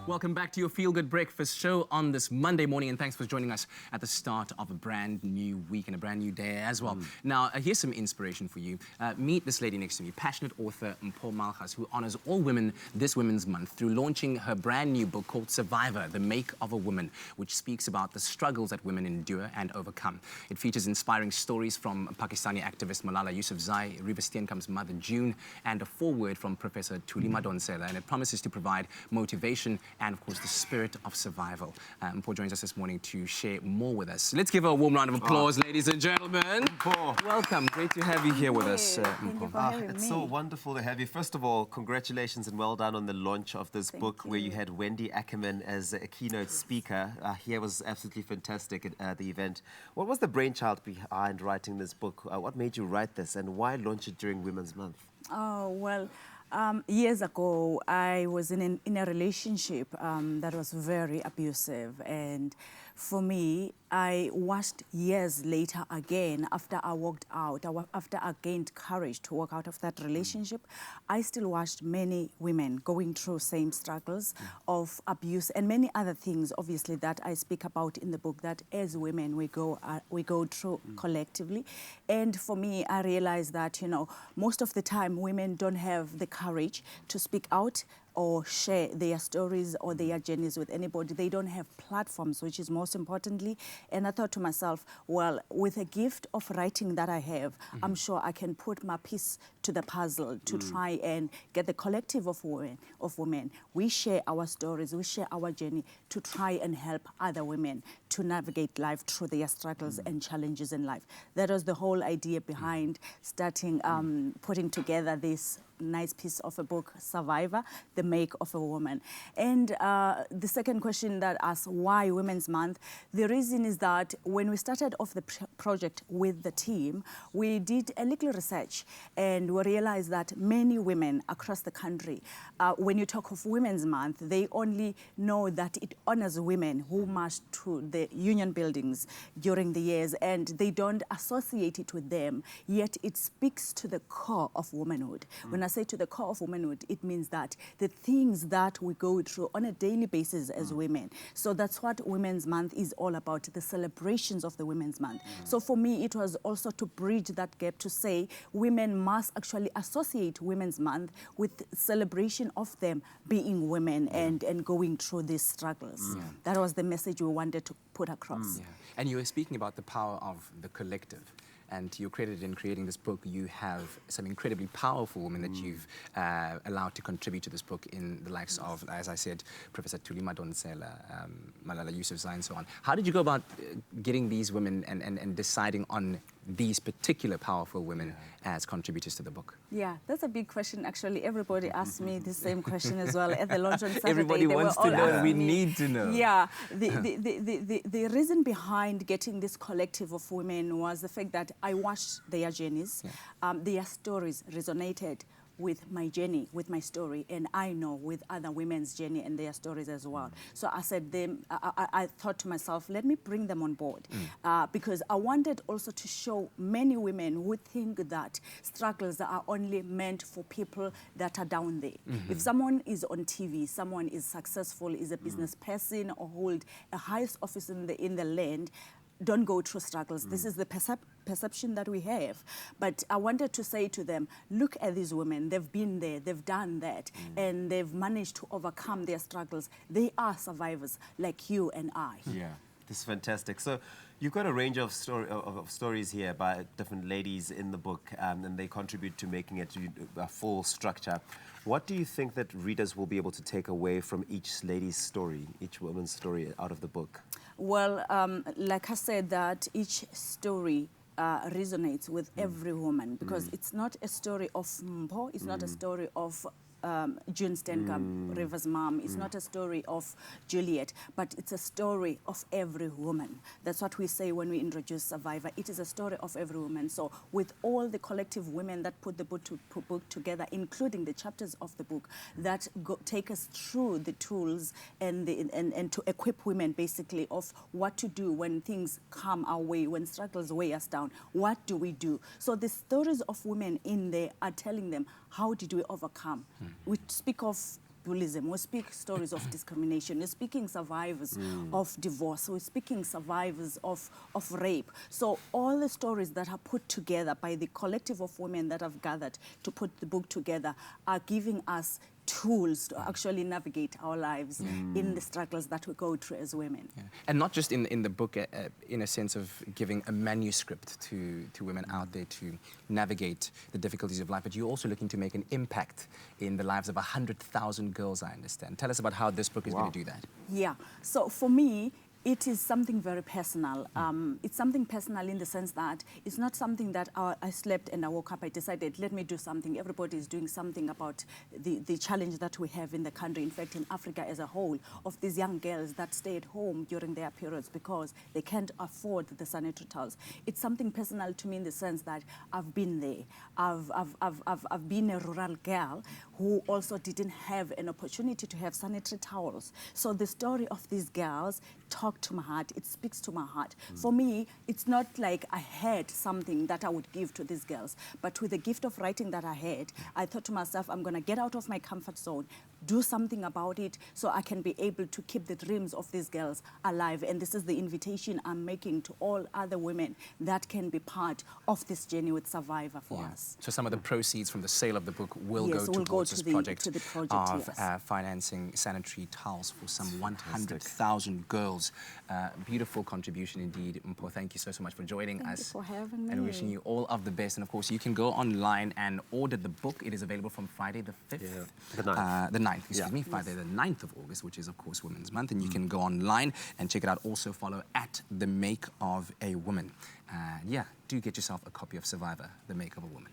Welcome back to your Feel Good Breakfast show on this Monday morning, and thanks for joining us at the start of a brand new week and a brand new day as well. Now, here's some inspiration for you. Meet this lady next to me, passionate author Mpho Malgas, who honors all women this Women's Month through launching her brand new book called Survivor, The Make of a Woman, which speaks about the struggles that women endure and overcome. It features inspiring stories from Pakistani activist Malala Yousafzai, Reeva Steenkamp's mother June, and a foreword from Professor Thuli Madonsela, and it promises to provide motivation and, of course, the spirit of survival. Mpho joins us this morning to share more with us. Let's give her a warm round of applause, ladies and gentlemen. Mpho. Welcome. Great to have you here with us, Thank you for having me. It's so wonderful to have you. First of all, congratulations and well done on the launch of this book where you had Wendy Ackerman as a keynote speaker. Here was absolutely fantastic at the event. What was the brainchild behind writing this book? What made you write this, and why launch it during Women's Month? Oh, well, years ago, I was in a relationship that was very abusive. And for me, I watched years later again, after I walked out, after I gained courage to walk out of that relationship, I still watched many women going through same struggles of abuse and many other things, obviously, that I speak about in the book, that as women we go through collectively. And for me, I realized that, you know, most of the time women don't have the courage to speak out or share their stories or their journeys with anybody. They don't have platforms, which is most importantly. And I thought to myself, well, with a gift of writing that I have, I'm sure I can put my piece to the puzzle to try and get the collective of women. We share our stories, we share our journey to try and help other women to navigate life through their struggles and challenges in life. That was the whole idea behind starting, putting together this nice piece of a book, Survivor, The Make of a Woman. And the second question that asks why Women's Month, the reason is that when we started off the project with the team, we did a little research and we realized that many women across the country, when you talk of Women's Month, they only know that it honors women who marched to the union buildings during the years, and they don't associate it with them, yet it speaks to the core of womanhood. When I say to the core of womanhood, it means that the things that we go through on a daily basis as women. So that's what Women's Month is all about, the celebrations of the Women's Month. So for me, it was also to bridge that gap to say women must actually associate Women's Month with celebration of them being women and going through these struggles. That was the message we wanted to put across. And you were speaking about the power of the collective. And you're credited in creating this book. You have some incredibly powerful women that you've allowed to contribute to this book in the likes of, as I said, Professor Thuli Madonsela, Malala Yousafzai, and so on. How did you go about getting these women and deciding on these particular powerful women as contributors to the book? Yeah, that's a big question. Actually, everybody asked me the same question as well at the launch on Saturday. Everybody wants to know, and we need to know. Yeah, the reason behind getting this collective of women was the fact that I watched their journeys. Their stories resonated with my journey, with my story, and I know with other women's journey and their stories as well. So I said, I thought to myself, let me bring them on board, because I wanted also to show many women who think that struggles are only meant for people that are down there. If someone is on TV, someone is successful, is a business person, or hold a highest office in the land, don't go through struggles. This is the perception that we have. But I wanted to say to them, look at these women. They've been there, they've done that, and they've managed to overcome their struggles. They are survivors like you and I. Yeah, this is fantastic. So you've got a range of stories here by different ladies in the book, and they contribute to making it a full structure. What do you think that readers will be able to take away from each lady's story, each woman's story out of the book? Well, like I said, that each story resonates with every woman, because it's not a story of Mpho, it's not a story of June Steenkamp, Reeva's mom. It's not a story of Juliet, but it's a story of every woman. That's what we say when we introduce Survivor. It is a story of every woman. So with all the collective women that put the book together, including the chapters of the book that take us through the tools and to equip women basically of what to do when things come our way, when struggles weigh us down. What do we do? So the stories of women in there are telling them, how did we overcome? We speak of bullyism, we speak stories of discrimination, we're speaking survivors of divorce, we're speaking survivors of rape. So all the stories that are put together by the collective of women that have gathered to put the book together are giving us tools to actually navigate our lives in the struggles that we go through as women. Yeah. And not just in the book, in a sense of giving a manuscript to women out there to navigate the difficulties of life, but you're also looking to make an impact in the lives of 100,000 girls, I understand. Tell us about how this book is going to do that. Yeah, so for me, it is something very personal. It's something personal in the sense that it's not something that I slept and I woke up, I decided, let me do something. Everybody is doing something about the challenge that we have in the country, in fact, in Africa as a whole, of these young girls that stay at home during their periods because they can't afford the sanitary towels. It's something personal to me in the sense that I've been there. I've been a rural girl who also didn't have an opportunity to have sanitary towels. So the story of these girls talk to my heart, it speaks to my heart. For me, it's not like I had something that I would give to these girls, but with the gift of writing that I had, I thought to myself, I'm gonna get out of my comfort zone, do something about it so I can be able to keep the dreams of these girls alive. And this is the invitation I'm making to all other women that can be part of this journey with Survivor for us. So some of the proceeds from the sale of the book will Yes, go will towards go this to project, the project of yes. financing sanitary towels for some 100,000 girls. Beautiful contribution indeed. Mpho, thank you so much for joining us. Thank you for having me. And wishing you all of the best. And of course, you can go online and order the book. It is available from Friday the 5th. Yeah. The 9th. Excuse me, Friday the 9th of August, which is of course Women's Month, and you can go online and check it out. Also follow at The Make of a Woman. Yeah, do get yourself a copy of Survivor, The Make of a Woman.